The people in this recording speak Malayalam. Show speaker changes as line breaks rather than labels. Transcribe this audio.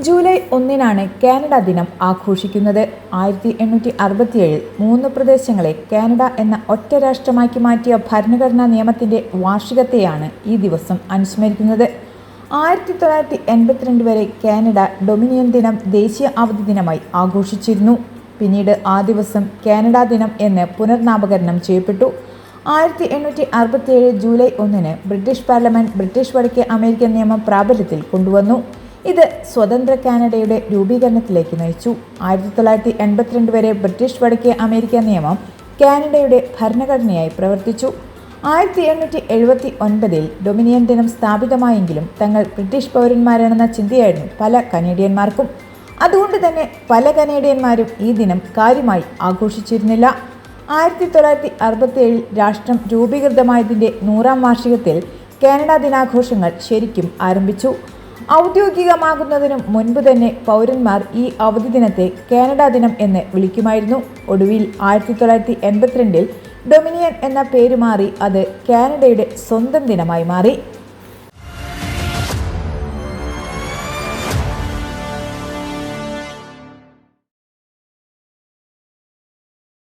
ജൂലൈ 1-നാണ് കാനഡ ദിനം ആഘോഷിക്കുന്നത്. 1867 3 പ്രദേശങ്ങളെ കാനഡ എന്ന ഒറ്റ രാഷ്ട്രമാക്കി മാറ്റിയ ഭരണഘടനാ നിയമത്തിന്റെ വാർഷികത്തെയാണ് ഈ ദിവസം അനുസ്മരിക്കുന്നത്. 1982 വരെ കാനഡ ഡൊമിനിയൻ ദിനം ദേശീയ അവധി ദിനമായി ആഘോഷിച്ചിരുന്നു. പിന്നീട് ആ ദിവസം കാനഡ ദിനം എന്ന് പുനർനാമകരണം ചെയ്യപ്പെട്ടു. 1867 ജൂലൈ 1-ന് ബ്രിട്ടീഷ് പാർലമെന്റ് ബ്രിട്ടീഷ് വടക്കേ അമേരിക്കൻ നിയമം പ്രാബല്യത്തിൽ കൊണ്ടുവന്നു. ഇത് സ്വതന്ത്ര കാനഡയുടെ രൂപീകരണത്തിലേക്ക് നയിച്ചു. 1982 വരെ ബ്രിട്ടീഷ് വടക്കേ അമേരിക്കൻ നിയമം കാനഡയുടെ ഭരണഘടനയായി പ്രവർത്തിച്ചു. 1879 ഡൊമിനിയൻ ദിനം സ്ഥാപിതമായെങ്കിലും തങ്ങൾ ബ്രിട്ടീഷ് പൗരന്മാരാണെന്ന ചിന്തയായിരുന്നു പല കനേഡിയന്മാർക്കും. അതുകൊണ്ട് തന്നെ പല കനേഡിയന്മാരും ഈ ദിനം കാര്യമായി ആഘോഷിച്ചിരുന്നില്ല. 1967 രാഷ്ട്രം രൂപീകൃതമായതിൻ്റെ 100-ാം വാർഷികത്തിൽ കാനഡ ദിനാഘോഷങ്ങൾ ശരിക്കും ആരംഭിച്ചു. ഔദ്യോഗികമാകുന്നതിനു മുൻപ് തന്നെ പൗരന്മാർ ഈ അവധി ദിനത്തെ കാനഡ ദിനം എന്ന് വിളിക്കുമായിരുന്നു. ഒടുവിൽ 1982 ഡൊമിനിയൻ എന്ന പേര് മാറി അത് കാനഡയുടെ സ്വന്തം ദിനമായി മാറി.